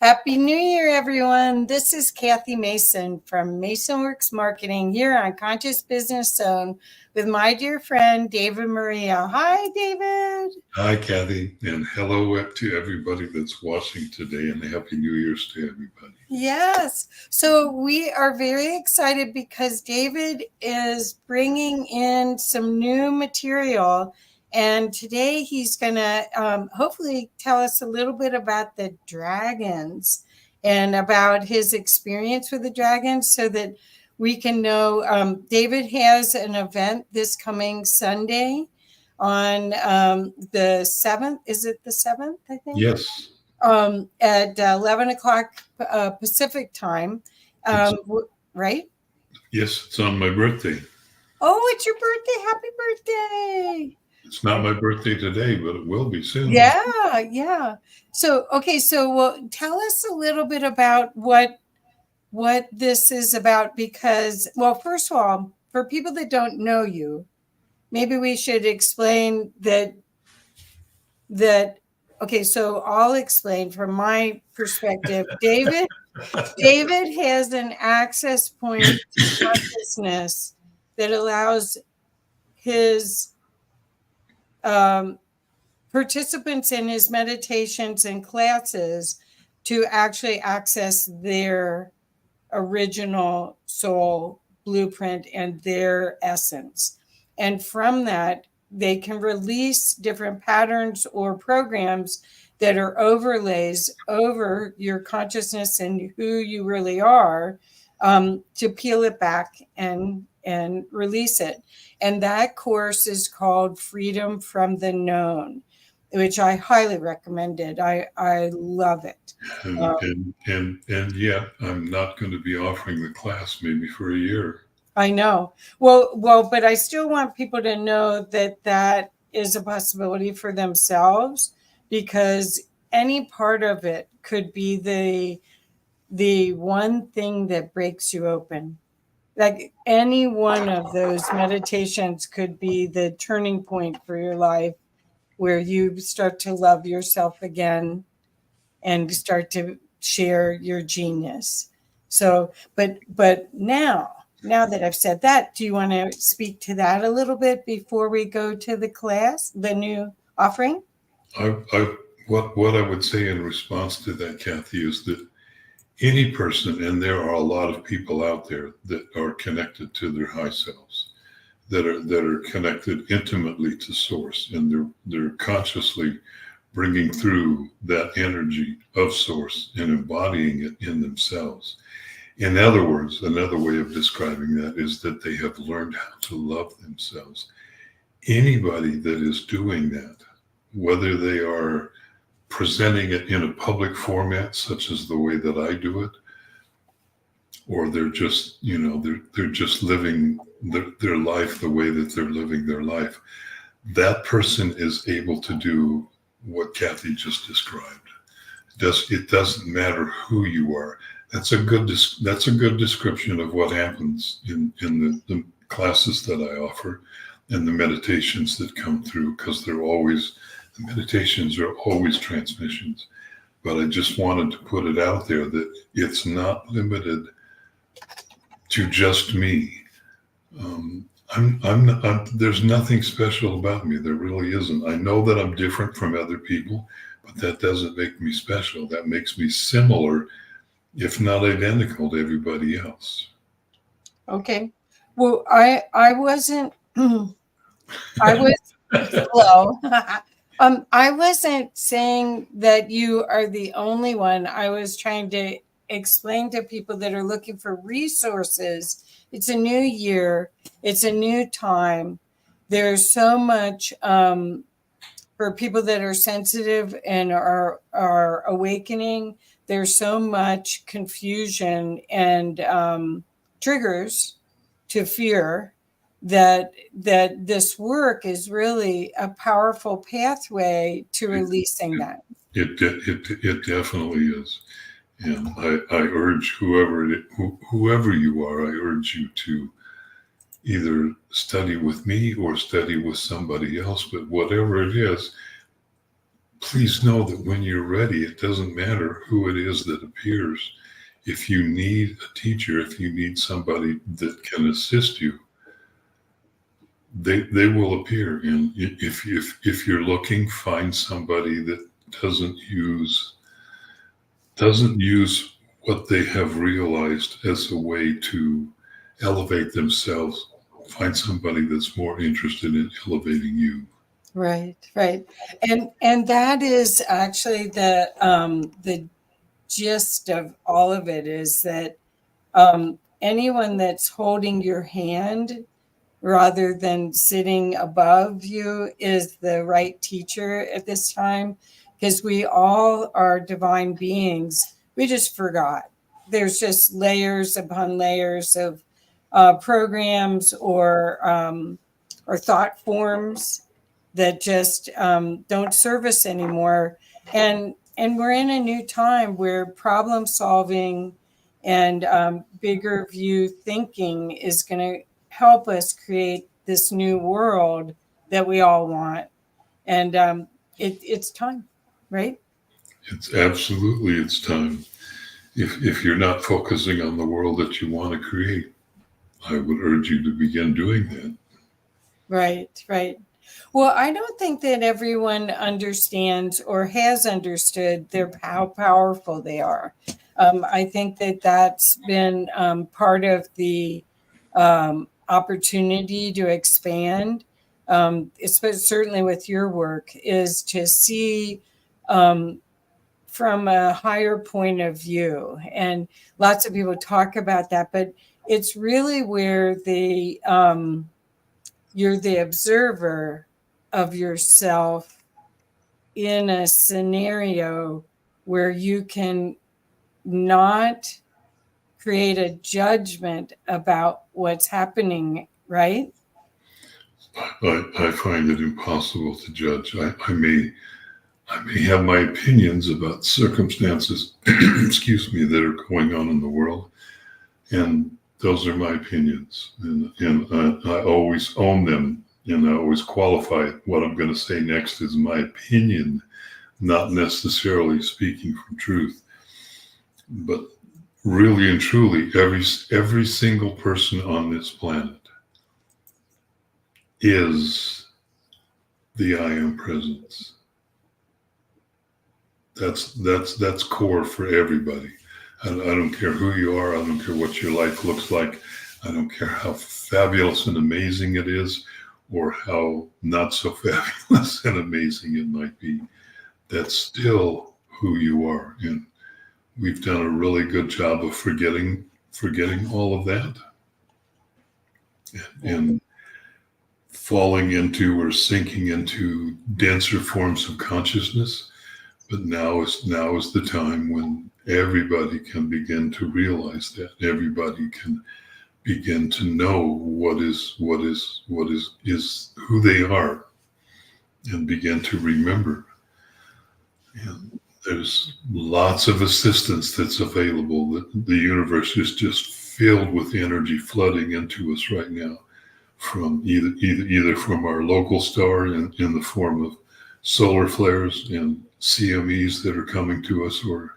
Happy New Year, everyone. This is Kathy Mason from MasonWorks Marketing here on Conscious Business Zone with my dear friend, David Maria. Hi, David. Hi, Kathy, and hello to everybody that's watching today, and Happy New Year's to everybody. Yes. So we are very excited because David is bringing in some new material. And today he's going to hopefully tell us a little bit about the dragons and about his experience with the dragons so that we can know. David has an event this coming Sunday on the 7th. Is it the 7th, I think? Yes. At 11 o'clock Pacific time, right? Yes, it's on my birthday. Oh, it's your birthday. Happy birthday. It's not my birthday today, but it will be soon. Yeah. So, okay, so tell us a little bit about what this is about because, well, first of all, for people that don't know you, maybe we should explain that okay, so I'll explain from my perspective. David has an access point to consciousness that allows his participants in his meditations and classes to actually access their original soul blueprint and their essence. And from that, they can release different patterns or programs that are overlays over your consciousness and who you really are, to peel it back and release it. And that course is called Freedom from the Known, which I highly recommended. I love it. And yet I'm not going to be offering the class maybe for a year. I know. Well, but I still want people to know that is a possibility for themselves, because any part of it could be the one thing that breaks you open. Like any one of those meditations could be the turning point for your life, where you start to love yourself again and start to share your genius. So, but now that I've said that, do you want to speak to that a little bit before we go to the class, the new offering? What I would say in response to that, Kathy, is that any person, and there are a lot of people out there that are connected to their high selves, that are connected intimately to Source, and they're consciously bringing through that energy of Source and embodying it in themselves. In other words, another way of describing that is that they have learned how to love themselves. Anybody that is doing that, whether they are presenting it in a public format, such as the way that I do it, or they're just, they're just living their life the way that they're living their life, that person is able to do what Kathy just described. It doesn't matter who you are. That's a good description of what happens in the classes that I offer and the meditations that come through, because the meditations are always transmissions. But I just wanted to put it out there that it's not limited to just me. There's nothing special about me. There really isn't. I know that I'm different from other people, but that doesn't make me special. That makes me similar, if not identical, to everybody else. Okay. Well, I wasn't. I was hello. I wasn't saying that you are the only one. I was trying to explain to people that are looking for resources. It's a new year. It's a new time. There's so much for people that are sensitive and are awakening. There's so much confusion and triggers to fear that this work is really a powerful pathway to releasing that. It definitely is. And I urge whoever you are, I urge you to either study with me or study with somebody else. But whatever it is, please know that when you're ready, it doesn't matter who it is that appears. If you need a teacher, if you need somebody that can assist you, they will appear. And if you're looking, find somebody that doesn't use what they have realized as a way to elevate themselves. Find somebody that's more interested in elevating you. Right, right. And that is actually the gist of all of it, is that anyone that's holding your hand rather than sitting above you is the right teacher at this time, because we all are divine beings. We just forgot. There's just layers upon layers of programs or thought forms that just don't serve us anymore. And we're in a new time where problem solving and bigger view thinking is going to help us create this new world that we all want. And it's time, right? It's time. If you're not focusing on the world that you want to create, I would urge you to begin doing that. Right, right. Well, I don't think that everyone understands or has understood how powerful they are. I think that that's been part of the opportunity to expand, certainly with your work, is to see from a higher point of view. And lots of people talk about that, but it's really where you're the observer of yourself in a scenario where you can not create a judgment about what's happening, right? I find it impossible to judge. I may have my opinions about circumstances, excuse me, that are going on in the world, and those are my opinions, and I always own them, and I always qualify what I'm going to say next as my opinion, not necessarily speaking from truth. But really and truly, every single person on this planet is the I am presence. That's core for everybody. I don't care who you are. I don't care what your life looks like. I don't care how fabulous and amazing it is, or how not so fabulous and amazing it might be. That's still who you are. And we've done a really good job of forgetting all of that and falling into or sinking into denser forms of consciousness. But now is the time when everybody can begin to realize that. Everybody can begin to know what is who they are, and begin to remember. And there's lots of assistance that's available. The universe is just filled with energy flooding into us right now, from either from our local star in the form of solar flares and CMEs that are coming to us, or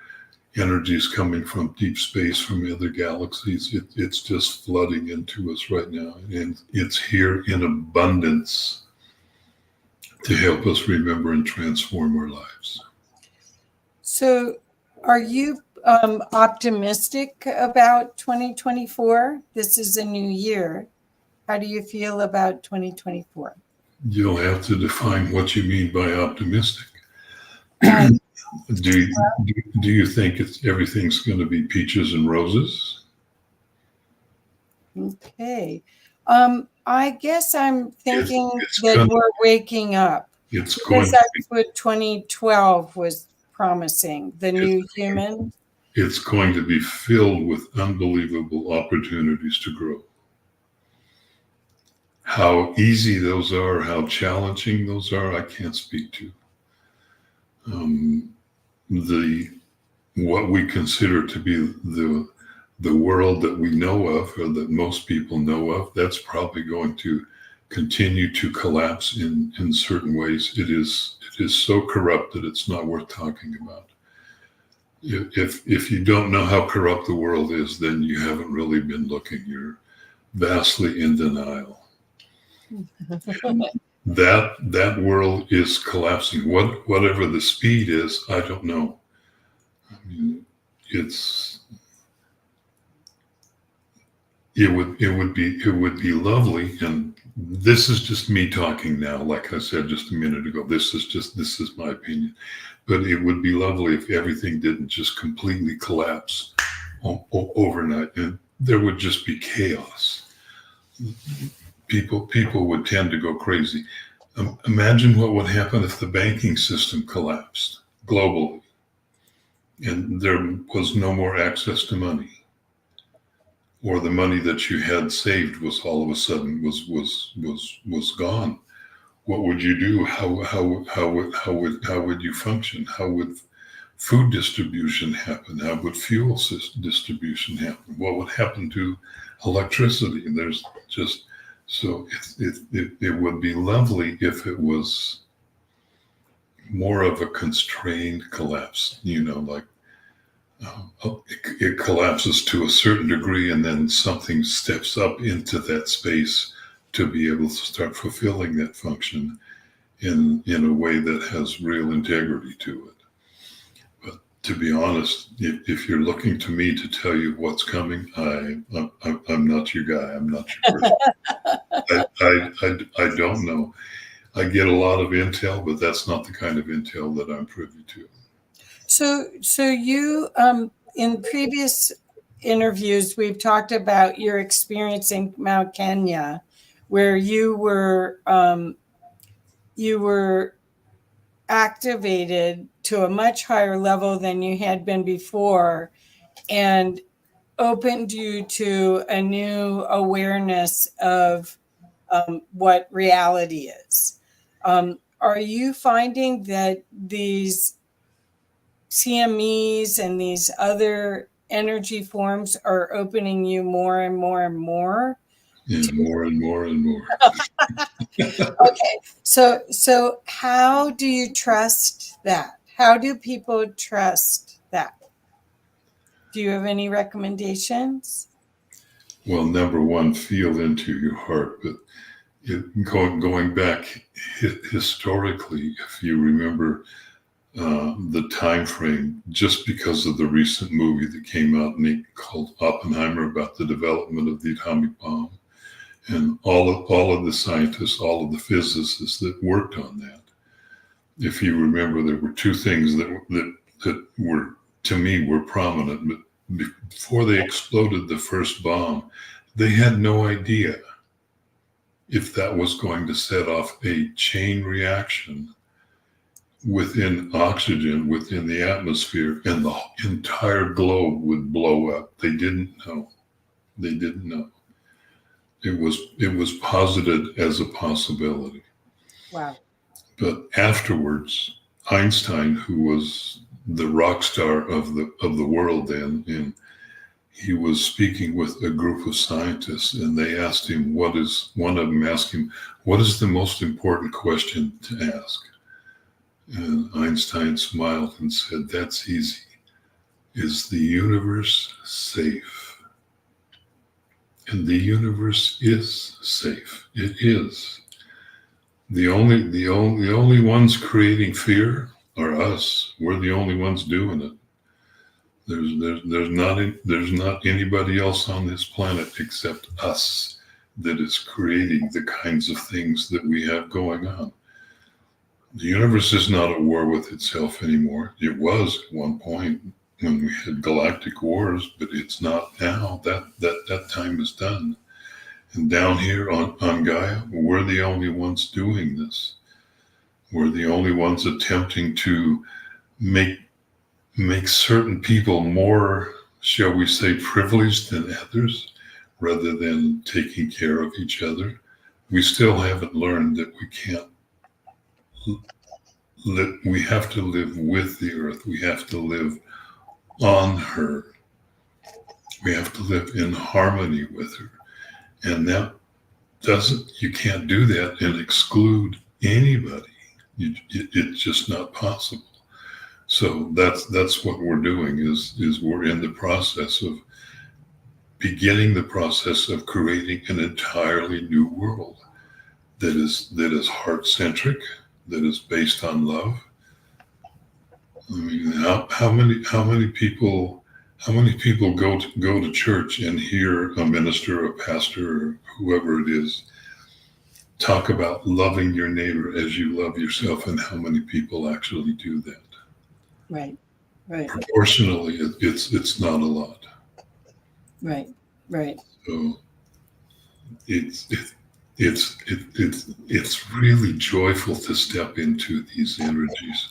energies coming from deep space, from other galaxies. It's just flooding into us right now, and it's here in abundance to help us remember and transform our lives. So are you optimistic about 2024? This is a new year. How do you feel about 2024? You'll have to define what you mean by optimistic. Do you think everything's going to be peaches and roses? Okay. I guess I'm thinking It's we're waking up. It's because that's what 2012 was promising, the new human. It's going to be filled with unbelievable opportunities to grow. How easy those are, how challenging those are, I can't speak to. What we consider to be the world that we know of, or that most people know of, that's probably going to continue to collapse in certain ways. It is so corrupt that it's not worth talking about. If you don't know how corrupt the world is, then you haven't really been looking. You're vastly in denial. That world is collapsing. Whatever the speed is, I don't know. I mean, it would be lovely, and this is just me talking now. Like I said just a minute ago, this is my opinion. But it would be lovely if everything didn't just completely collapse overnight, and there would just be chaos. People would tend to go crazy. Imagine what would happen if the banking system collapsed globally, and there was no more access to money, or the money that you had saved was all of a sudden was gone. What would you do? How would you function? How would food distribution happen? How would fuel distribution happen? What would happen to electricity? And there's just so it would be lovely if it was more of a constrained collapse. Like it collapses to a certain degree, and then something steps up into that space to be able to start fulfilling that function in a way that has real integrity to it. But to be honest, if you're looking to me to tell you what's coming, I'm not your guy. I'm not your person. I don't know. I get a lot of intel, but that's not the kind of intel that I'm privy to. So you, in previous interviews, we've talked about your experience in Mount Kenya, where you were activated to a much higher level than you had been before, and opened you to a new awareness of what reality is. Are you finding that these CMEs and these other energy forms are opening you more and more and more? And more and more and more. Okay. So how do you trust that? How do people trust that? Do you have any recommendations? Well, number one, feel into your heart. But going back historically, if you remember the time frame, just because of the recent movie that came out called Oppenheimer about the development of the atomic bomb, and all of the scientists, all of the physicists that worked on that. If you remember, there were two things that were, to me, were prominent. But before they exploded the first bomb, they had no idea if that was going to set off a chain reaction within oxygen, within the atmosphere, and the entire globe would blow up. They didn't know. They didn't know. It was posited as a possibility. Wow. But afterwards, Einstein, who was the rock star of the world then, and he was speaking with a group of scientists, and they asked him, one of them asked him, what is the most important question to ask? And Einstein smiled and said, that's easy. Is the universe safe? And the universe is safe. It is. The only ones creating fear are us. We're the only ones doing it. There's not anybody else on this planet except us that is creating the kinds of things that we have going on. The universe is not at war with itself anymore. It was at one point when we had galactic wars, but it's not now. That time is done. And down here on Gaia, we're the only ones doing this. We're the only ones attempting to make certain people more, shall we say, privileged than others, rather than taking care of each other. We still haven't learned that we can't we have to live with the earth. We have to live on her. We have to live in harmony with her. And that you can't do that and exclude anybody. It's just not possible. So that's what we're doing is we're in the process of beginning the process of creating an entirely new world that is heart-centric, that is based on love. I mean, how many people go to church and hear a minister, a pastor, or whoever it is talk about loving your neighbor as you love yourself, and how many people actually do that? Right. Proportionally, it's not a lot. Right. So it's really joyful to step into these energies,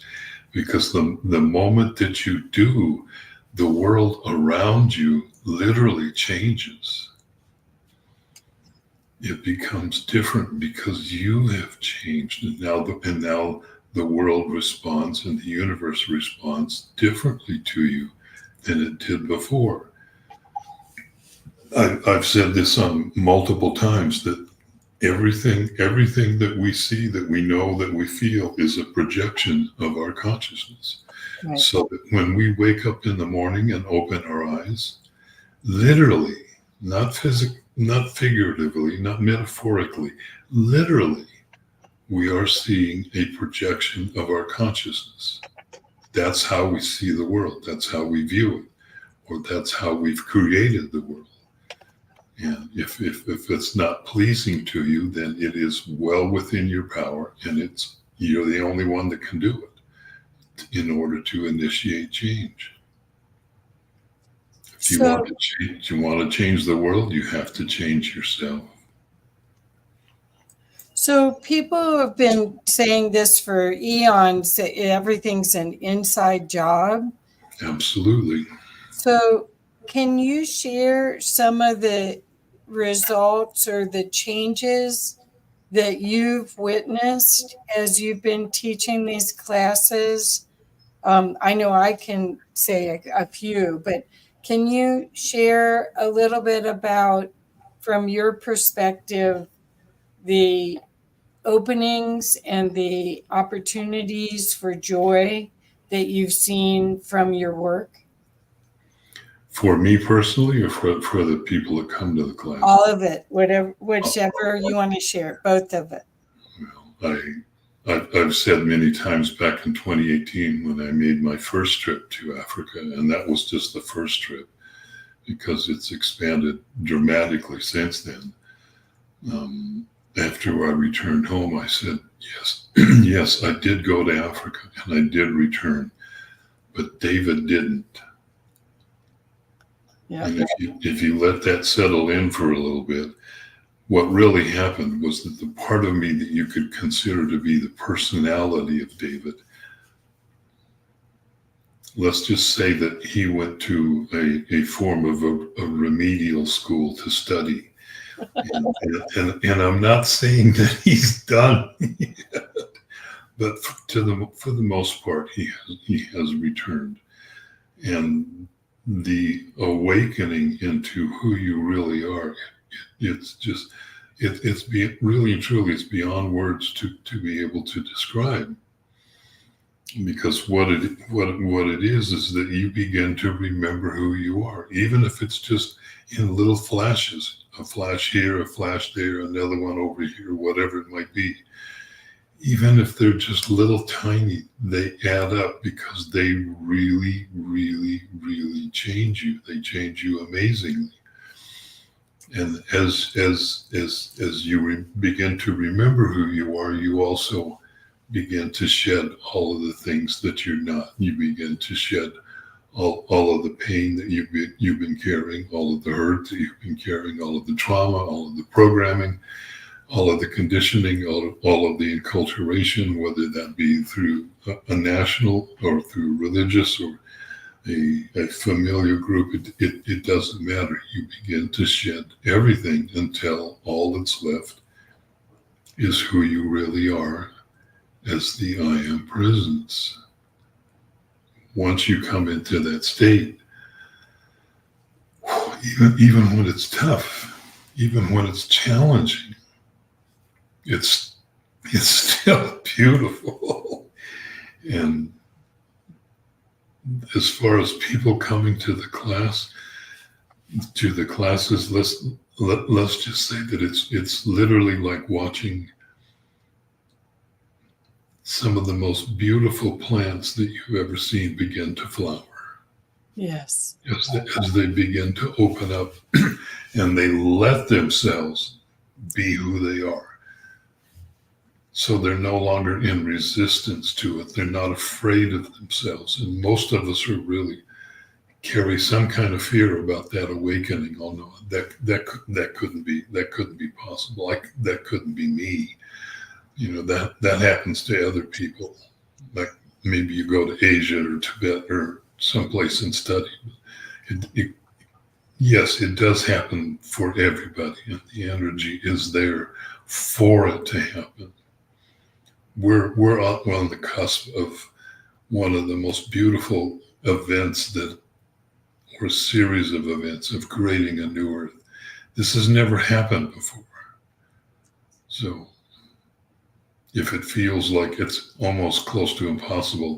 because the moment that you do, the world around you literally changes. It becomes different because you have changed, and now the world responds and the universe responds differently to you than it did before. I've said this on multiple times, that everything that we see, that we know, that we feel is a projection of our consciousness. Right. So that when we wake up in the morning and open our eyes, literally, not figuratively, not metaphorically, literally, we are seeing a projection of our consciousness. That's how we see the world. That's how we view it, or that's how we've created the world. And if it's not pleasing to you, then it is well within your power, and you're the only one that can do it in order to initiate change. If you want to change the world, you have to change yourself. So people have been saying this for eons, that everything's an inside job. Absolutely. So can you share some of the results or the changes that you've witnessed as you've been teaching these classes? I know I can say a few, but can you share a little bit about, from your perspective, the openings and the opportunities for joy that you've seen from your work? For me personally, or for the people that come to the class? All of it, whichever you want to share, both of it. Well, I've said many times, back in 2018 when I made my first trip to Africa, and that was just the first trip, because it's expanded dramatically since then. After I returned home, I said, yes, yes, I did go to Africa and I did return, but David didn't. Yeah. And if you let that settle in for a little bit, what really happened was that the part of me that you could consider to be the personality of David, let's just say that he went to a form of a remedial school to study. And I'm not saying that he's done yet, but for the most part, he has returned. And the awakening into who you really are, it's really and truly, it's beyond words to be able to describe. Because what it is that you begin to remember who you are, even if it's just in little flashes, a flash here, a flash there, another one over here, whatever it might be. Even if they're just little tiny, they add up, because they really, really, really change you. They change you amazingly. And as you begin to remember who you are, you also begin to shed all of the things that you're not. You begin to shed all of the pain that you've been carrying, all of the hurt that you've been carrying, all of the trauma, all of the programming, all of the conditioning, all of the enculturation, whether that be through a national or through religious or a familiar group, it doesn't matter. You begin to shed everything until all that's left is who you really are as the I Am Presence. Once you come into that state, even when it's tough, even when it's challenging, it's still beautiful. And as far as people coming to the classes, let's just say that it's literally like watching some of the most beautiful plants that you've ever seen begin to flower. Yes. As they begin to open up and they let themselves be who they are. So they're no longer in resistance to it. They're not afraid of themselves. And most of us are really carry some kind of fear about that awakening. Oh no, that couldn't be possible. That couldn't be me. That happens to other people. Like maybe you go to Asia or Tibet or someplace and study. Yes, it does happen for everybody, and the energy is there for it to happen. We're on the cusp of one of the most beautiful events or series of events of creating a new earth. This has never happened before. So if it feels like it's almost close to impossible,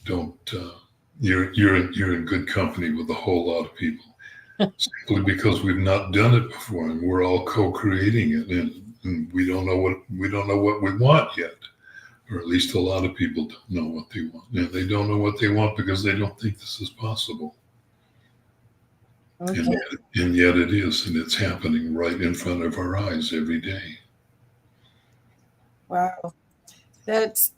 don't you're in good company with a whole lot of people. Simply because we've not done it before and we're all co-creating it, and we don't know what we want yet. Or at least a lot of people don't know what they want. And they don't know what they want because they don't think this is possible. Okay. And yet it is, and it's happening right in front of our eyes every day. Wow. That's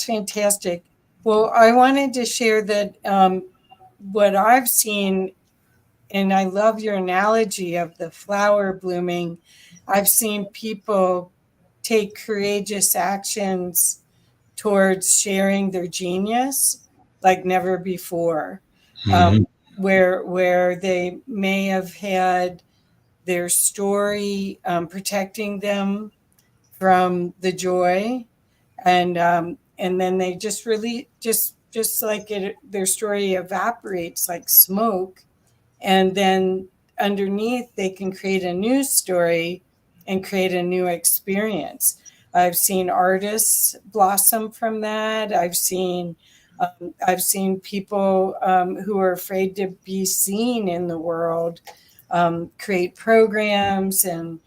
fantastic. Well, I wanted to share that what I've seen, and I love your analogy of the flower blooming. I've seen people take courageous actions towards sharing their genius like never before. Mm-hmm. Where they may have had their story protecting them from the joy, and then they just really just like their story evaporates like smoke, and then underneath they can create a new story and create a new experience. I've seen artists blossom from that. I've seen people who are afraid to be seen in the world create programs and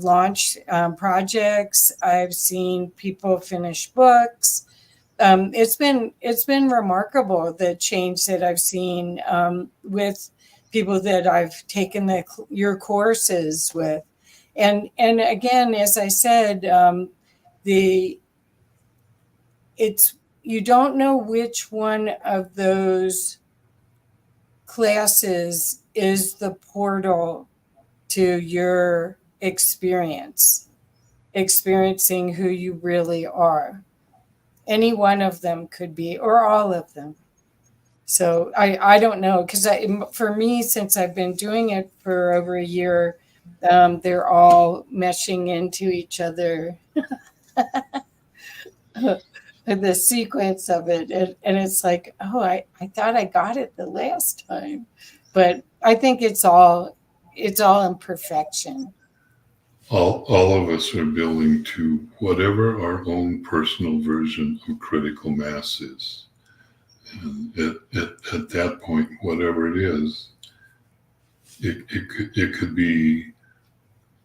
launch projects. I've seen people finish books. It's been remarkable, the change that I've seen with people that I've taken your courses with, and again, as I said, you don't know which one of those classes is the portal to your experiencing who you really are. Any one of them could be, or all of them. So I don't know, because for me, since I've been doing it for over a year, they're all meshing into each other. The sequence of it, and it's like, oh, I thought I got it the last time, but I think it's all in perfection. All of us are building to whatever our own personal version of critical mass is. And at that point, whatever it is, it could be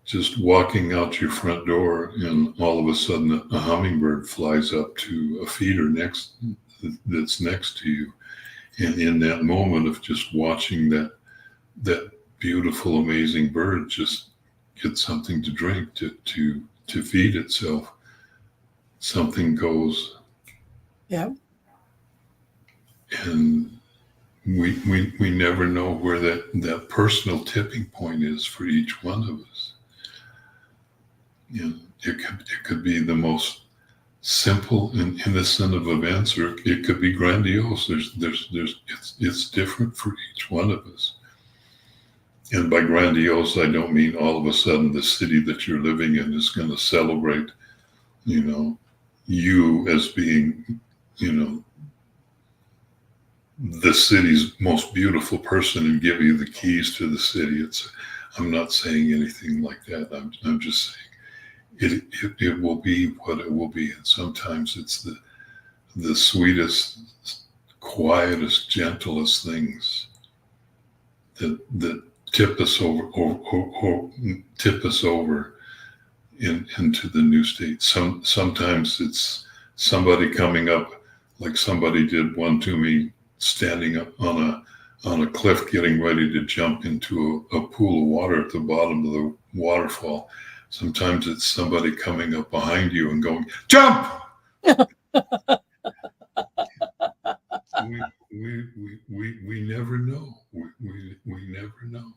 just walking out your front door and all of a sudden a hummingbird flies up to a feeder that's next to you. And in that moment of just watching that beautiful, amazing bird just get something to drink to feed itself, something goes. Yeah. And we never know where that personal tipping point is for each one of us. It could be the most simple and innocent of events, or it could be grandiose. It's different for each one of us. And by grandiose, I don't mean all of a sudden the city that you're living in is going to celebrate, you as being, the city's most beautiful person and give you the keys to the city. I'm not saying anything like that. I'm just saying it will be what it will be. And sometimes it's the sweetest, quietest, gentlest things that tip us over into the new state. Sometimes it's somebody coming up, like somebody did one to me, standing up on a cliff, getting ready to jump into a pool of water at the bottom of the waterfall. Sometimes it's somebody coming up behind you and going, "Jump!" we never know. We never know.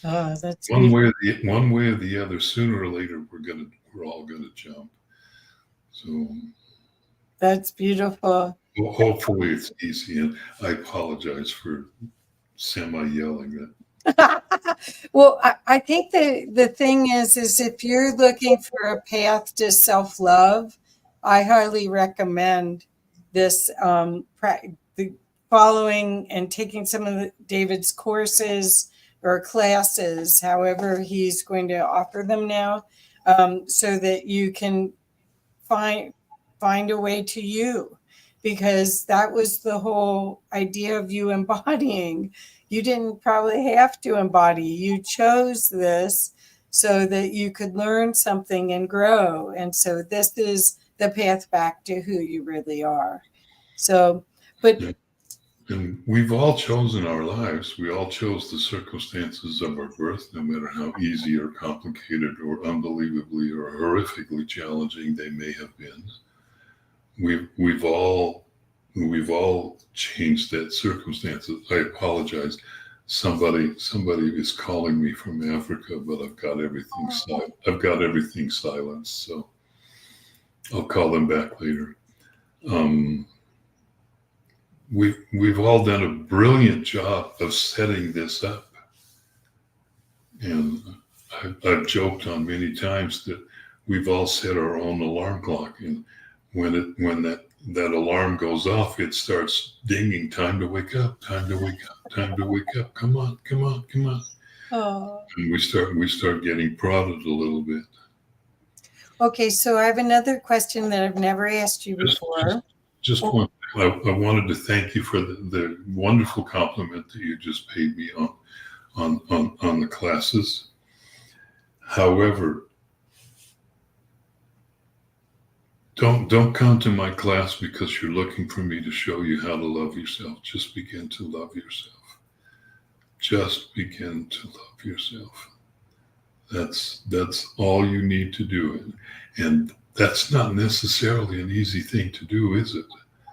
Oh, that's One beautiful. way or the other, sooner or later, we're all gonna jump. So That's beautiful. hopefully it's easy. And I apologize for semi-yelling Well, I think the thing is if you're looking for a path to self-love, I highly recommend this the following and taking some of David's courses or classes, however he's going to offer them now, so that you can find a way to you, because that was the whole idea of you embodying. You didn't probably have to embody, you chose this so that you could learn something and grow, and so this is the path back to who you really are. So but that. And we've all chosen our lives. We all chose the circumstances of our birth, no matter how easy or complicated or unbelievably or horrifically challenging they may have been. We've all changed that circumstances. I apologize. Somebody is calling me from Africa, but I've got everything silenced, so I'll call them back later. We've all done a brilliant job of setting this up, and I've joked on many times that we've all set our own alarm clock, and when that alarm goes off, it starts dinging. Time to wake up. Time to wake up. Time to wake up. Come on. Come on. Come on. oh. And we start getting prodded a little bit. Okay, so I have another question that I've never asked you before. Just one. I wanted to thank you for the wonderful compliment that you just paid me on the classes. However, don't come to my class because you're looking for me to show you how to love yourself. Just begin to love yourself. Just begin to love yourself. That's all you need to do. And that's not necessarily an easy thing to do, is it?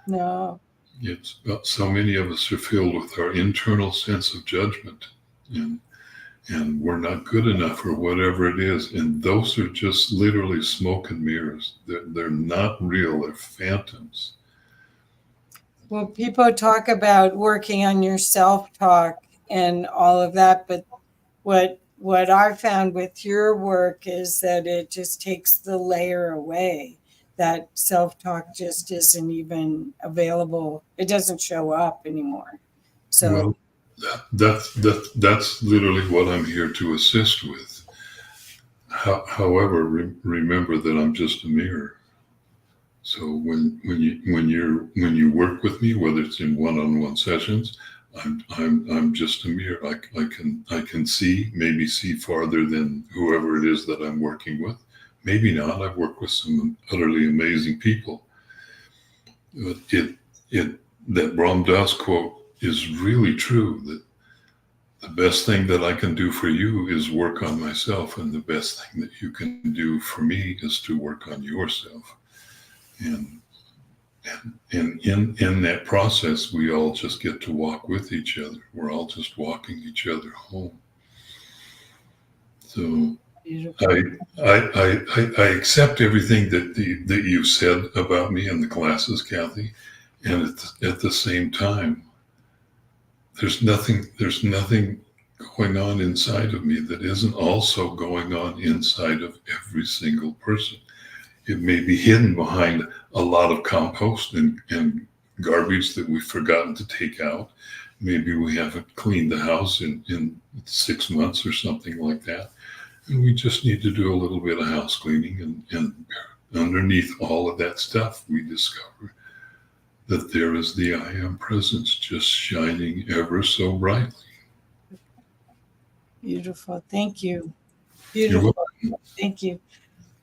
No. It's so many of us are filled with our internal sense of judgment, and we're not good enough or whatever it is. And those are just literally smoke and mirrors. They're not real. They're phantoms. Well, people talk about working on your self-talk and all of that, but what I found with your work is that it just takes the layer away. That self-talk just isn't even available. It doesn't show up anymore. So, well, that's literally what I'm here to assist with. However, remember that I'm just a mirror. So when you work with me, whether it's in one-on-one sessions, I'm just a mirror. I can maybe see farther than whoever it is that I'm working with. Maybe not. I've worked with some utterly amazing people. But that Ram Dass quote is really true, that the best thing that I can do for you is work on myself, and the best thing that you can do for me is to work on yourself. And in that process, we all just get to walk with each other. We're all just walking each other home. So I accept everything that you said about me in the classes, Kathy, and at the same time, there's nothing going on inside of me that isn't also going on inside of every single person. It may be hidden behind a lot of compost and garbage that we've forgotten to take out. Maybe we haven't cleaned the house in 6 months or something like that. And we just need to do a little bit of house cleaning, and underneath all of that stuff, we discover that there is the I am presence just shining ever so brightly. Beautiful. Thank you. You're Beautiful. welcome. Thank you.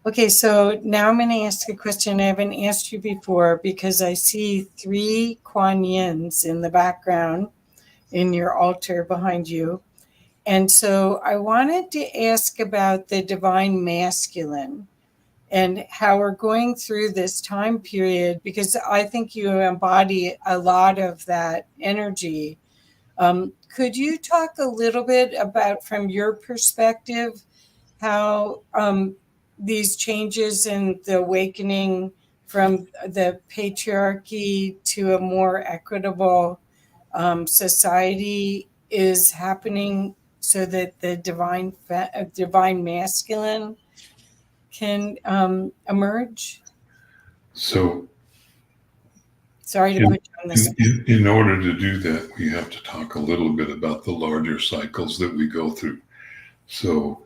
Okay, so now I'm going to ask a question I haven't asked you before, because I see 3 Kuan Yins in the background in your altar behind you. And so I wanted to ask about the divine masculine and how we're going through this time period, because I think you embody a lot of that energy. Could you talk a little bit about, from your perspective, how these changes in the awakening from the patriarchy to a more equitable society is happening, so that the divine masculine can emerge? So, Sorry to put you on the spot. in order to do that, we have to talk a little bit about the larger cycles that we go through. So,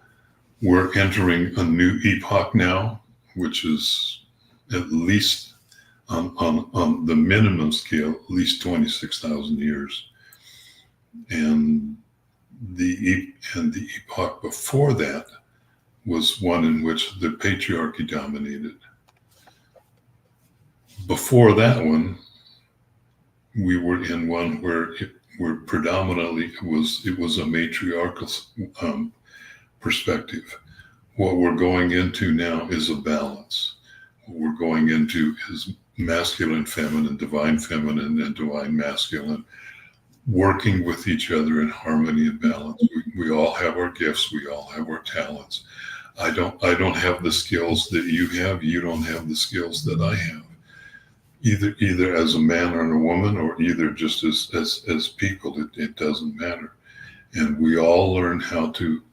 we're entering a new epoch now, which is at least on the minimum scale, at least 26,000 years. And the epoch before that was one in which the patriarchy dominated. Before that one, we were in one where predominantly it was a matriarchal perspective. What we're going into now is a balance. What we're going into is masculine, feminine, and divine masculine, working with each other in harmony and balance. We all have our gifts. We all have our talents. I don't have the skills that you have. You don't have the skills that I have. Either as a man or a woman, or either just as people, it doesn't matter. And we all learn how to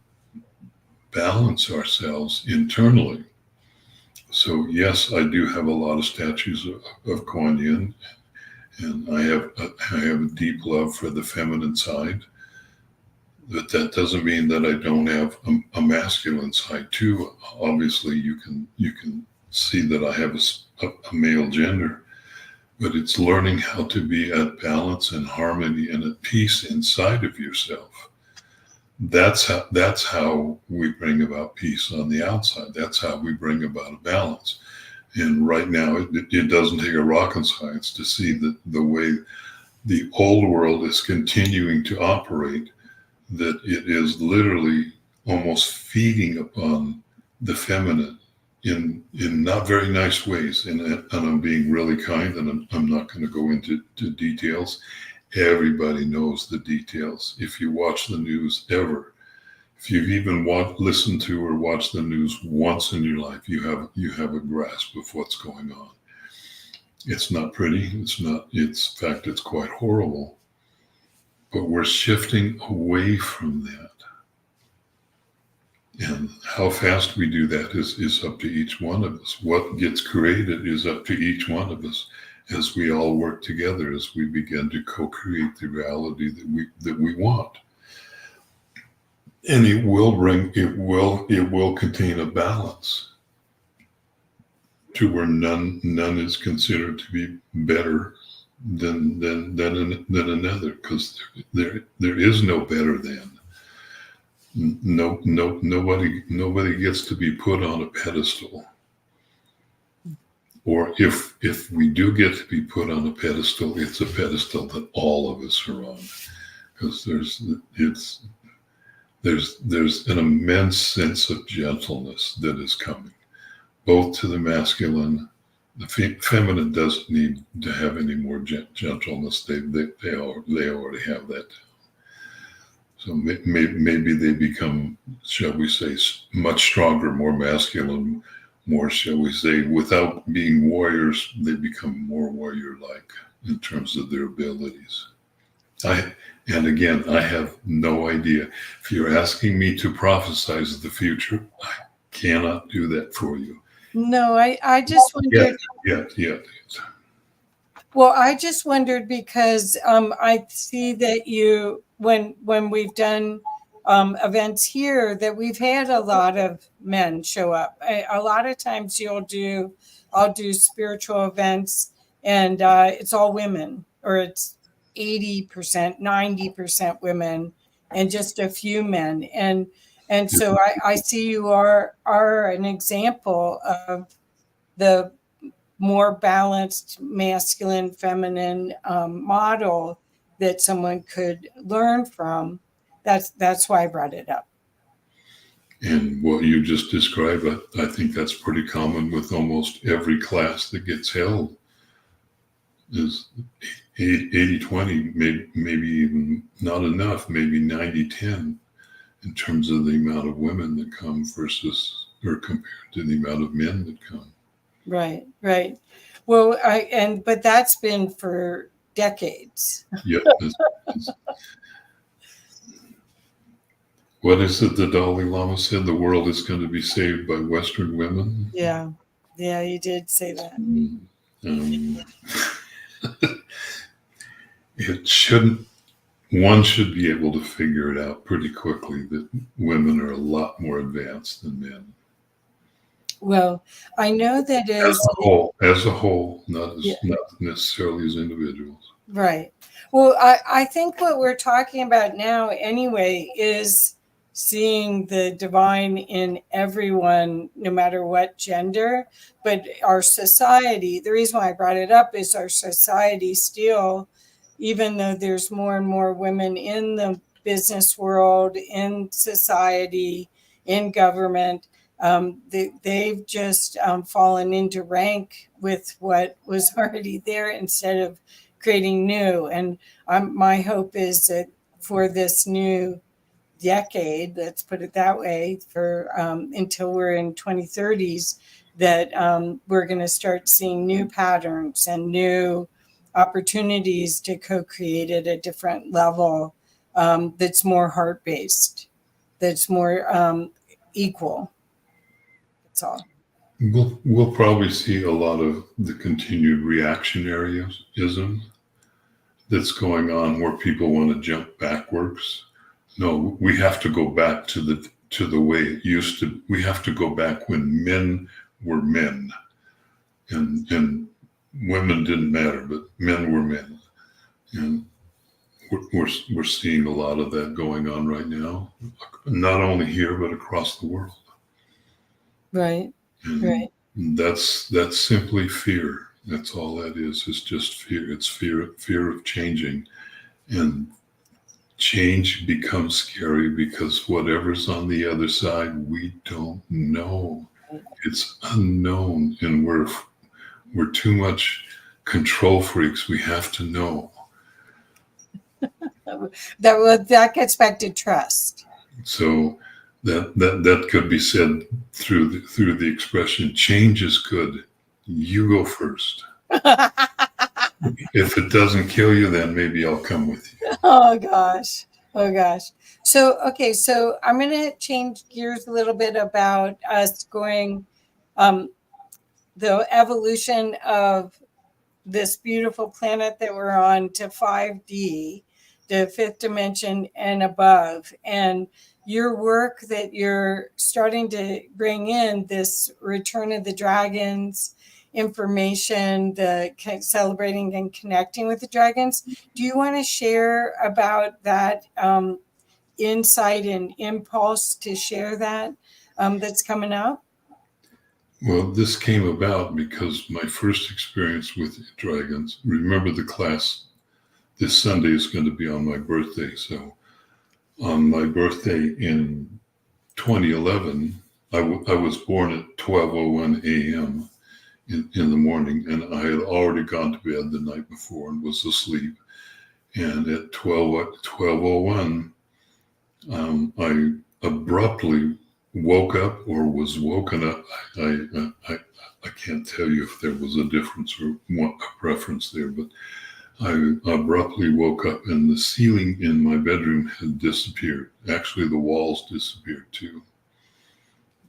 balance ourselves internally. So yes, I do have a lot of statues of Kuan Yin, and I have a deep love for the feminine side. But that doesn't mean that I don't have a masculine side too. Obviously, you can see that I have a male gender, but it's learning how to be at balance and harmony and at peace inside of yourself. That's how we bring about peace on the outside. That's how we bring about a balance. And right now, it doesn't take a rocket science to see that the way the old world is continuing to operate, that it is literally almost feeding upon the feminine in not very nice ways. And I'm being really kind, and I'm not going to go into details. Everybody knows the details. If you watch the news ever, if you've even listened to or watched the news once in your life, you have a grasp of what's going on. It's not pretty. In fact, it's quite horrible. But we're shifting away from that. And how fast we do that is up to each one of us. What gets created is up to each one of us, as we all work together, as we begin to co-create the reality that we want. And it will contain a balance to where none is considered to be better than another, because there is no better than. Nobody gets to be put on a pedestal. Or if we do get to be put on a pedestal, it's a pedestal that all of us are on, because there's an immense sense of gentleness that is coming, both to the masculine. The feminine doesn't need to have any more gentleness. They already have that. So maybe they become, shall we say, much stronger, more masculine, more, shall we say, without being warriors, they become more warrior-like in terms of their abilities. And again, I have no idea. If you're asking me to prophesize the future, I cannot do that for you. No, I just wondered. Yeah. Well, I just wondered because I see that you, when we've done events here that we've had a lot of men show up. A lot of times I'll do spiritual events and it's all women, or it's 80%, 90% women and just a few men. And so I see you are an example of the more balanced masculine feminine model that someone could learn from. That's why I brought it up. And what you just described, I think that's pretty common with almost every class that gets held, is 80-20, maybe even not enough, maybe 90-10 in terms of the amount of women that come versus, or compared to the amount of men that come. Right, right. Well, but that's been for decades. Yep. What is it the Dalai Lama said? The world is going to be saved by Western women? Yeah, you did say that. It shouldn't, one should be able to figure it out pretty quickly that women are a lot more advanced than men. Well, I know that as a whole, not necessarily as individuals. Right. Well, I think what we're talking about now anyway is seeing the divine in everyone, no matter what gender. But our society, the reason why I brought it up is our society still, even though there's more and more women in the business world, in society, in government, they've just fallen into rank with what was already there instead of creating new. And my hope is that for this new decade, let's put it that way, for until we're in 2030s, that we're going to start seeing new patterns and new opportunities to co-create at a different level, that's more heart-based, that's more equal. That's all. We'll probably see a lot of the continued reactionaryism that's going on, where people want to jump backwards. No, we have to go back to the way it used to. We have to go back when men were men, and women didn't matter, but men were men. And we're seeing a lot of that going on right now, not only here but across the world. Right. And right. That's simply fear. That's all that is. It's just fear. It's fear of changing, and change becomes scary because whatever's on the other side, we don't know. It's unknown, and we're too much control freaks. We have to know. That gets back to trust. So that could be said through the expression, change is good. You go first. If it doesn't kill you, then maybe I'll come with you. Oh gosh. So I'm going to change gears a little bit about us going, the evolution of this beautiful planet that we're on to 5D, the fifth dimension and above. And your work that you're starting to bring in, this Return of the Dragons information, the celebrating and connecting with the dragons. Do you want to share about that insight and impulse to share that that's coming out? Well, this came about because my first experience with dragons, remember the class this Sunday is going to be on my birthday. So on my birthday in 2011, I was born at 12:01 a.m. in the morning, and I had already gone to bed the night before and was asleep. And at 12:01, I abruptly woke up, or was woken up. I can't tell you if there was a difference or a preference there, but I abruptly woke up and the ceiling in my bedroom had disappeared. Actually, the walls disappeared too.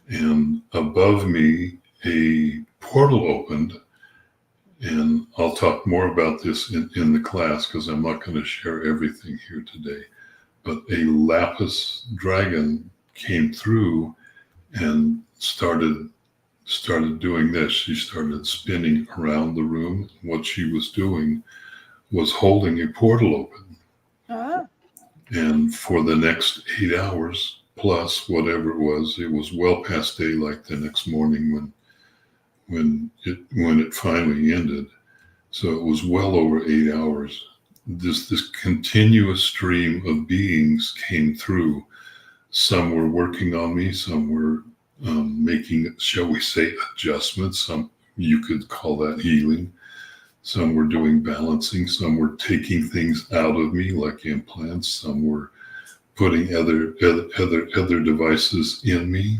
And above me, a portal opened, and I'll talk more about this in the class because I'm not going to share everything here today. but a lapis dragon came through and started doing this. She started spinning around the room. What she was doing was holding a portal open. Ah. And for the next 8 hours plus whatever it was well past daylight the next morning when it finally ended. So it was well over 8 hours. This continuous stream of beings came through. Some were working on me, some were making, shall we say, adjustments. Some, you could call that healing. Some were doing balancing. Some were taking things out of me, like implants. Some were putting other devices in me.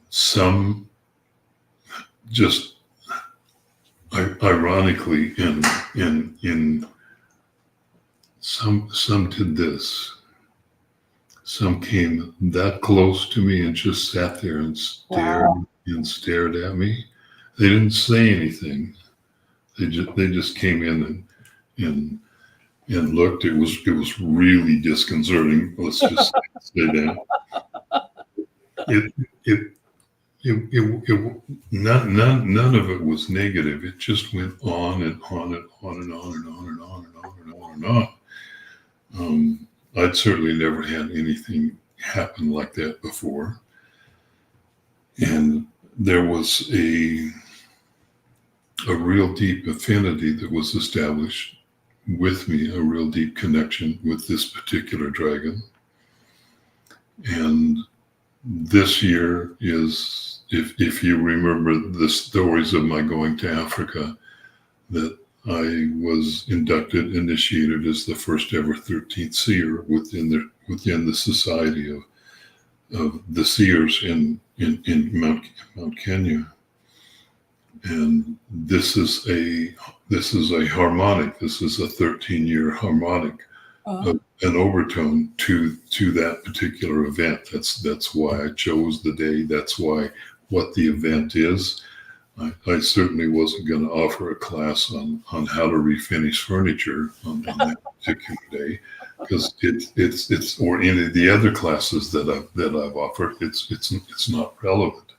Some just ironically in some did this. Some came that close to me and just sat there and stared at me. They didn't say anything. They just came in and looked. It was really disconcerting. Let's just say that. None of it was negative. It just went on and on and on and on and on and on and on and on and on. I'd certainly never had anything happen like that before. And there was a real deep affinity that was established with me, a real deep connection with this particular dragon. And this year is, if you remember the stories of my going to Africa, that I was initiated as the first ever 13th seer within the society of the seers in Mount Kenya. And this is a harmonic. This is a 13-year harmonic, an overtone to that particular event. That's why I chose the day. That's why what the event is. I certainly wasn't going to offer a class on how to refinish furniture on that particular day, because it's or any of the other classes that I've offered. It's not relevant.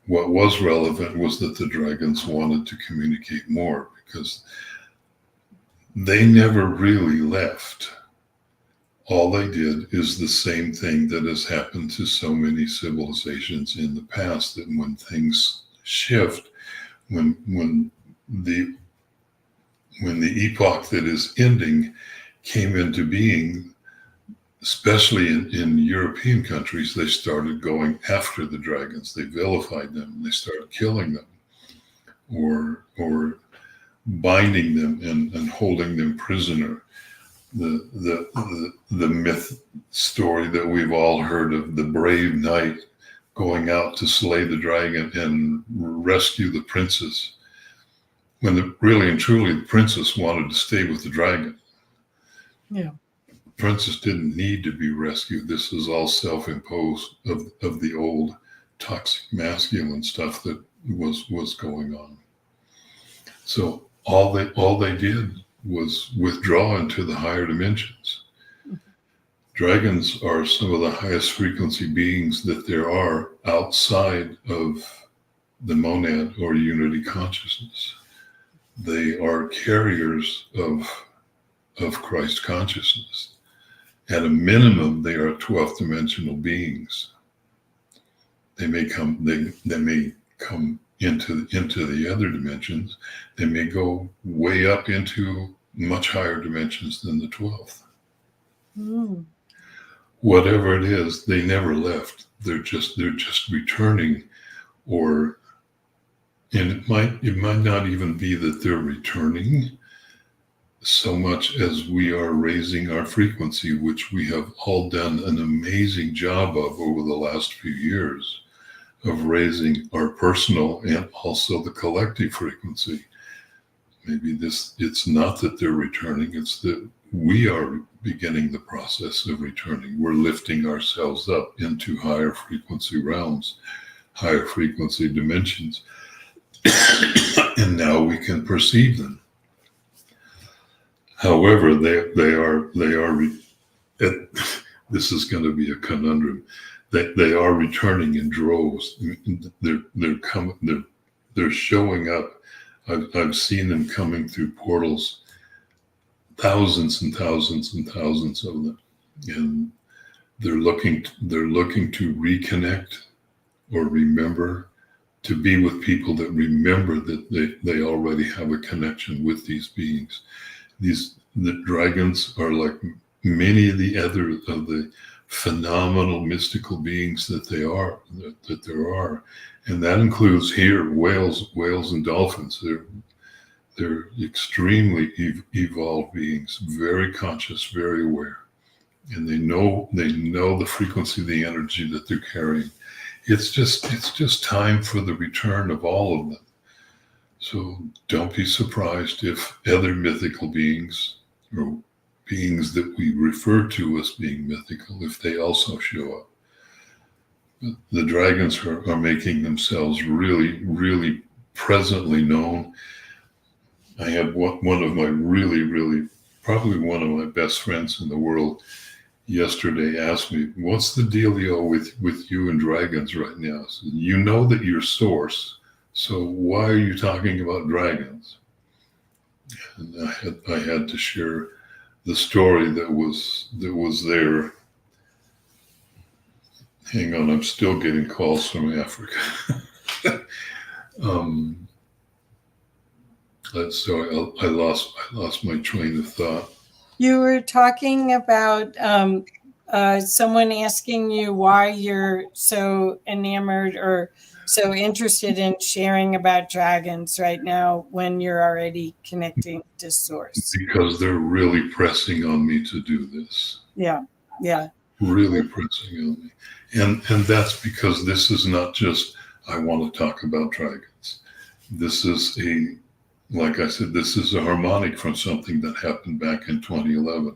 What was relevant was that the dragons wanted to communicate more, because they never really left. All they did is the same thing that has happened to so many civilizations in the past, that when things shift, when the epoch that is ending came into being, especially in European countries, they started going after the dragons. They vilified them, and they started killing them, or binding them and holding them prisoner. The myth story that we've all heard of the brave knight going out to slay the dragon and rescue the princess, when really and truly the princess wanted to stay with the dragon. Yeah. The princess didn't need to be rescued. This is all self-imposed of the old toxic masculine stuff that was going on. So all they did was withdraw into the higher dimensions. Dragons are some of the highest frequency beings that there are outside of the monad or unity consciousness. They are carriers of Christ consciousness. At a minimum, they are 12th dimensional beings. They may come into the other dimensions. They may go way up into much higher dimensions than the 12th. Whatever it is, they never left. They're just returning, and it might not even be that they're returning so much as we are raising our frequency, which we have all done an amazing job of over the last few years, of raising our personal and also the collective frequency. Maybe it's not that they're returning, it's that we are beginning the process of returning. We're lifting ourselves up into higher frequency realms, higher frequency dimensions, and now we can perceive them. However, they are it, this is going to be a conundrum. They are returning in droves. They're coming. They're showing up. I've seen them coming through portals, thousands and thousands and thousands of them, and they're looking to reconnect or remember, to be with people that remember that they already have a connection with these beings. The dragons are like many of the other of the phenomenal mystical beings that there are, and that includes here whales and dolphins. They're extremely evolved beings, very conscious, very aware, and they know the frequency of the energy that they're carrying. It's just time for the return of all of them. So don't be surprised if other mythical beings, or beings that we refer to as being mythical, if they also show up. The dragons are making themselves really, really presently known. I had one of my probably one of my best friends in the world yesterday asked me, what's the dealio with you and dragons right now? I said, you know that you're source, so why are you talking about dragons? And I had to share the story that was there. Hang on, I'm still getting calls from Africa. Sorry, I lost my train of thought. You were talking about someone asking you why you're so enamored or so interested in sharing about dragons right now when you're already connecting to source. Because they're really pressing on me to do this. Yeah. Really pressing on me. And that's because this is not just, I want to talk about dragons. This is like I said, this is a harmonic from something that happened back in 2011.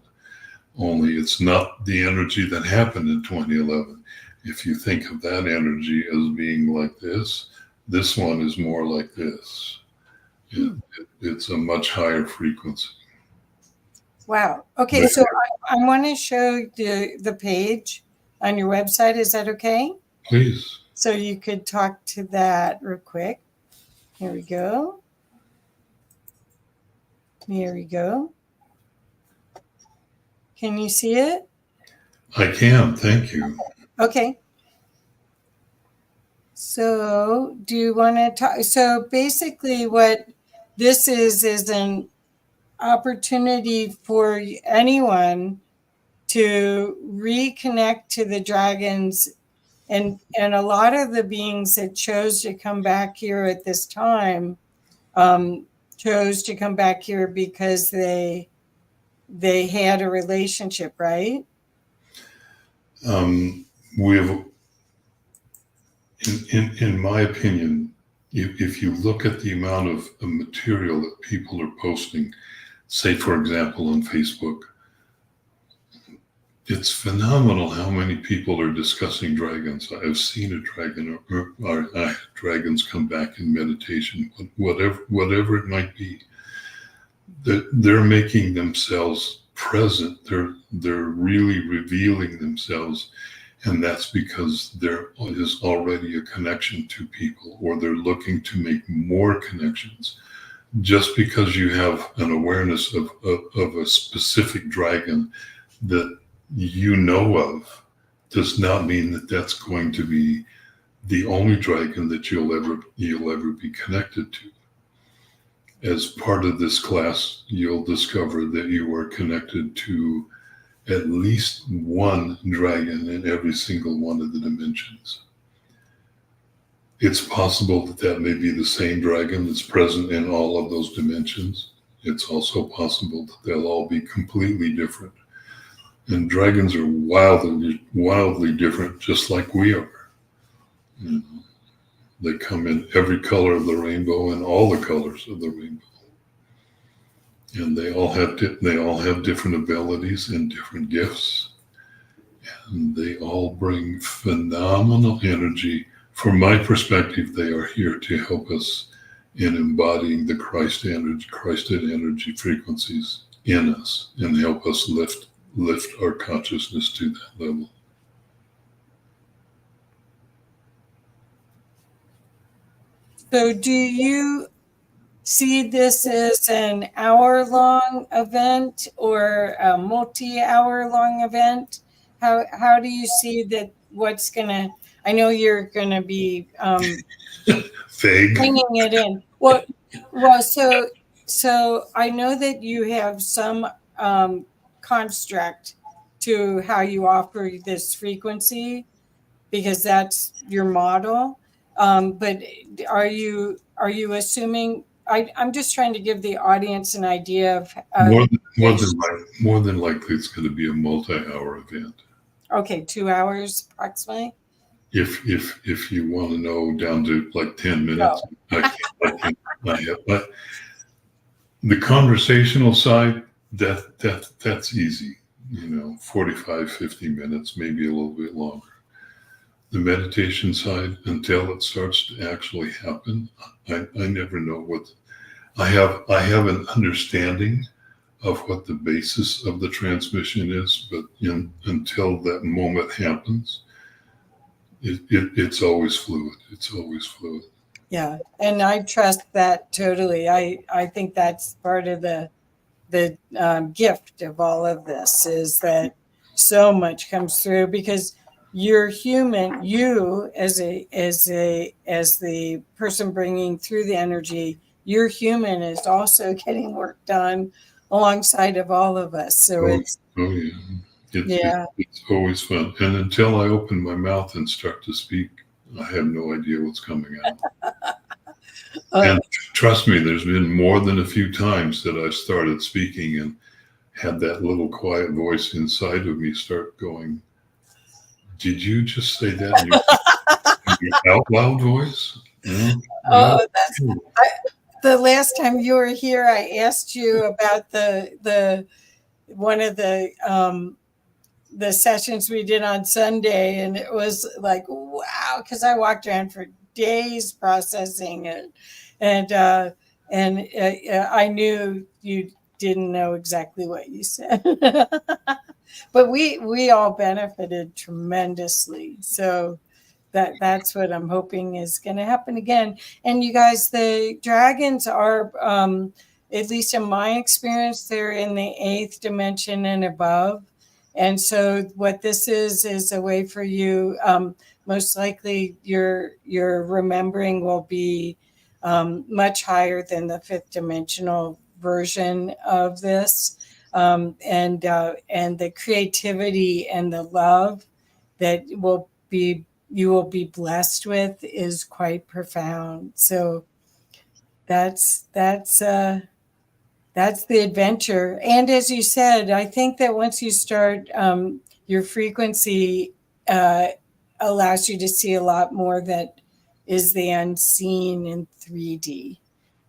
Only it's not the energy that happened in 2011. If you think of that energy as being like this one is more like this. It's a much higher frequency. Wow. Okay, so I want to show the page on your website. Is that okay? Please. So you could talk to that real quick. Here we go. Here we go. Can you see it? I can, thank you. Okay. So do you want to talk? So basically what this is an opportunity for anyone to reconnect to the dragons, and a lot of the beings that chose to come back here at this time chose to come back here because they had a relationship, right? We've, in my opinion, if you look at the amount of material that people are posting, say for example on Facebook, it's phenomenal how many people are discussing dragons. I've seen a dragon or dragons come back in meditation, whatever it might be. They're making themselves present. They're really revealing themselves, and that's because there is already a connection to people, or they're looking to make more connections. Just because you have an awareness of a specific dragon that you know of does not mean that that's going to be the only dragon that you'll ever be connected to. As part of this class, you'll discover that you are connected to at least one dragon in every single one of the dimensions. It's possible that may be the same dragon that's present in all of those dimensions. It's also possible that they'll all be completely different. And dragons are wildly different, just like we are. You know, they come in every color of the rainbow and all the colors of the rainbow, and they all have different abilities and different gifts, and they all bring phenomenal energy. From my perspective, they are here to help us in embodying the Christed energy frequencies in us and help us lift lift our consciousness to that level. So do you see this as an hour-long event or a multi-hour-long event? How do you see that? What's gonna? I know you're gonna be Vague. bringing it in. Well, so I know that you have some construct to how you offer this frequency because that's your model. But are you assuming? I'm just trying to give the audience an idea of. More than likely, it's going to be a multi-hour event. Okay, 2 hours approximately. If you want to know down to like 10 minutes, No. but the conversational side, that's easy. 45, 50 minutes, maybe a little bit longer. The meditation side, until it starts to actually happen, I never know what. I have an understanding of what the basis of the transmission is, but until that moment happens, it's always fluid. It's always fluid. Yeah, and I trust that totally. I think that's part of the gift of all of this is that so much comes through because you're human. You as the person bringing through the energy, you're human is also getting work done alongside of all of us. So it's yeah. yeah. It's always fun. And until I open my mouth and start to speak, I have no idea what's coming out. And trust me, there's been more than a few times that I started speaking and had that little quiet voice inside of me start going, "Did you just say that in your out loud voice?" The last time you were here, I asked you about the one of the sessions we did on Sunday, and it was like, wow, because I walked around for days processing it, and I knew you didn't know exactly what you said, but we all benefited tremendously. So that's what I'm hoping is going to happen again. And you guys, the dragons are, at least in my experience, they're in the 8th dimension and above. And so what this is a way for you, most likely your remembering will be much higher than the 5th dimensional version of this. And the creativity and the love that you will be blessed with is quite profound. So that's the adventure. And as you said, I think that once you start, your frequency allows you to see a lot more that is the unseen in 3D.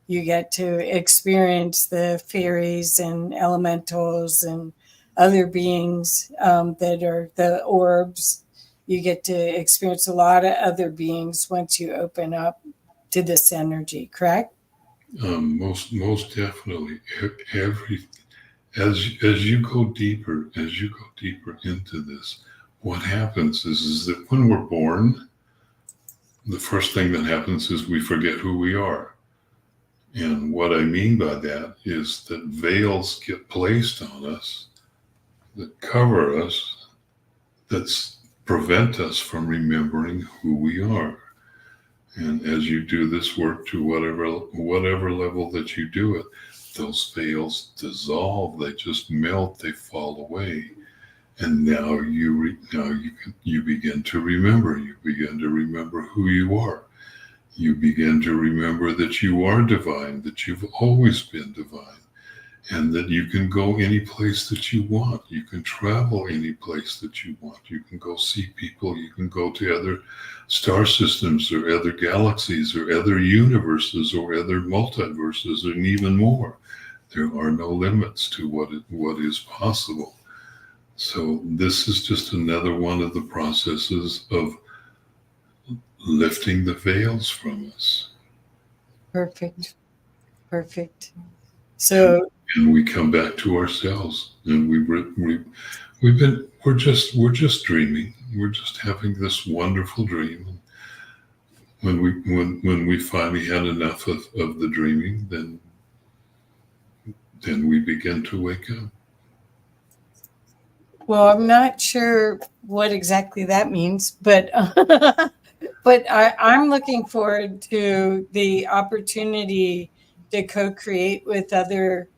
You get to experience the fairies and elementals and other beings that are the orbs. You get to experience a lot of other beings once you open up to this energy, correct? Most definitely. As you go deeper into this, what happens is that when we're born, the first thing that happens is we forget who we are. And what I mean by that is that veils get placed on us that cover us, that prevent us from remembering who we are. And as you do this work to whatever level that you do it, those veils dissolve. They just melt. They fall away. And now you begin to remember. You begin to remember who you are. You begin to remember that you are divine, that you've always been divine, and that you can go any place that you want. You can travel any place that you want. You can go see people. You can go to other star systems or other galaxies or other universes or other multiverses and even more. There are no limits to what is possible. So this is just another one of the processes of lifting the veils from us. Perfect. So and we come back to ourselves, and we're just dreaming. We're just having this wonderful dream. When we finally had enough of the dreaming, then we begin to wake up. well, I'm not sure what exactly that means, but but I'm looking forward to the opportunity to co-create with other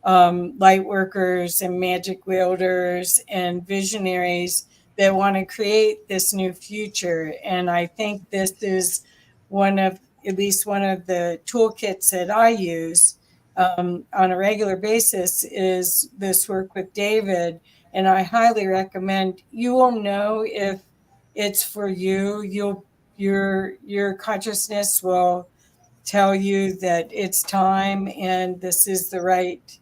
light workers and magic wielders and visionaries that want to create this new future. And I think this is at least one of the toolkits that I use on a regular basis is this work with David. And I highly recommend. You will know if it's for you. Your consciousness will tell you that it's time and this is the right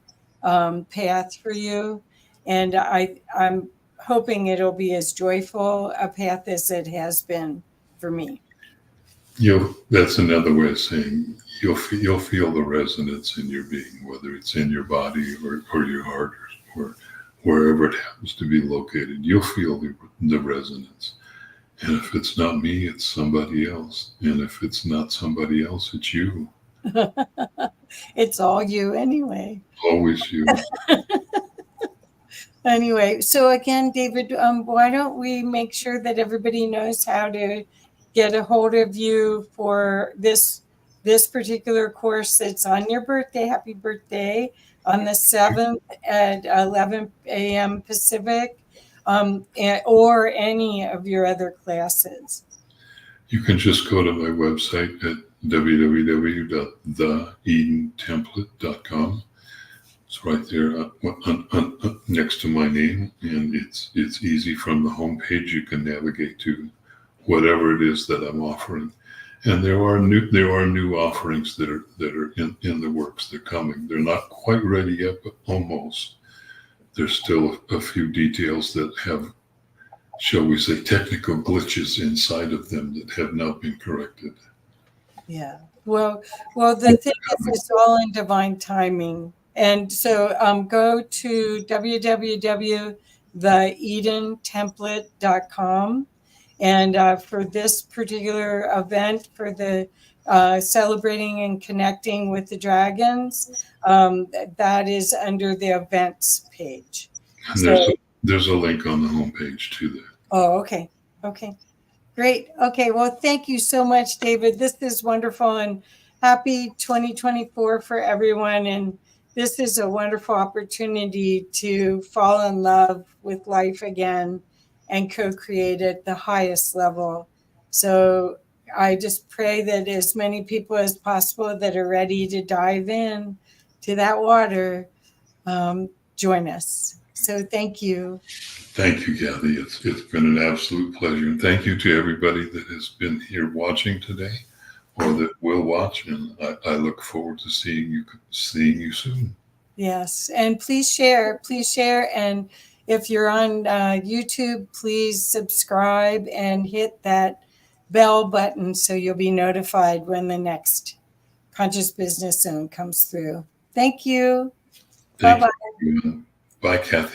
path for you. And I'm hoping it'll be as joyful a path as it has been for me. That's another way of saying you'll feel the resonance in your being, whether it's in your body or your heart or wherever it happens to be located. You'll feel the resonance. And if it's not me, it's somebody else. And if it's not somebody else, it's you. It's all you anyway. Always you. Anyway, so again, David, why don't we make sure that everybody knows how to get a hold of you for this particular course that's on your birthday. Happy birthday on the 7th at 11 a.m. Pacific, or any of your other classes. You can just go to my website at www.theedentemplate.com. It's right there next to my name, and it's easy from the homepage. You can navigate to whatever it is that I'm offering, and there are new offerings that are in the works. They're coming. They're not quite ready yet, but almost. There's still a few details that have, shall we say, technical glitches inside of them that have not been corrected. Yeah. Well, the thing is, it's all in divine timing. And so go to www.theedentemplate.com. And for this particular event, for the celebrating and connecting with the dragons, that is under the events page. And there's a link on the homepage to that. Oh, okay. Okay. Great. Okay. Well, thank you so much, David. This is wonderful, and happy 2024 for everyone. And this is a wonderful opportunity to fall in love with life again and co-create at the highest level. So I just pray that as many people as possible that are ready to dive in to that water, join us. So thank you. Thank you, Kathy. It's been an absolute pleasure. And thank you to everybody that has been here watching today or that will watch. And I look forward to seeing you soon. Yes. And please share. And if you're on YouTube, please subscribe and hit that bell button so you'll be notified when the next Conscious Business Zone comes through. Thank you. Bye-bye. Bye, Kathy.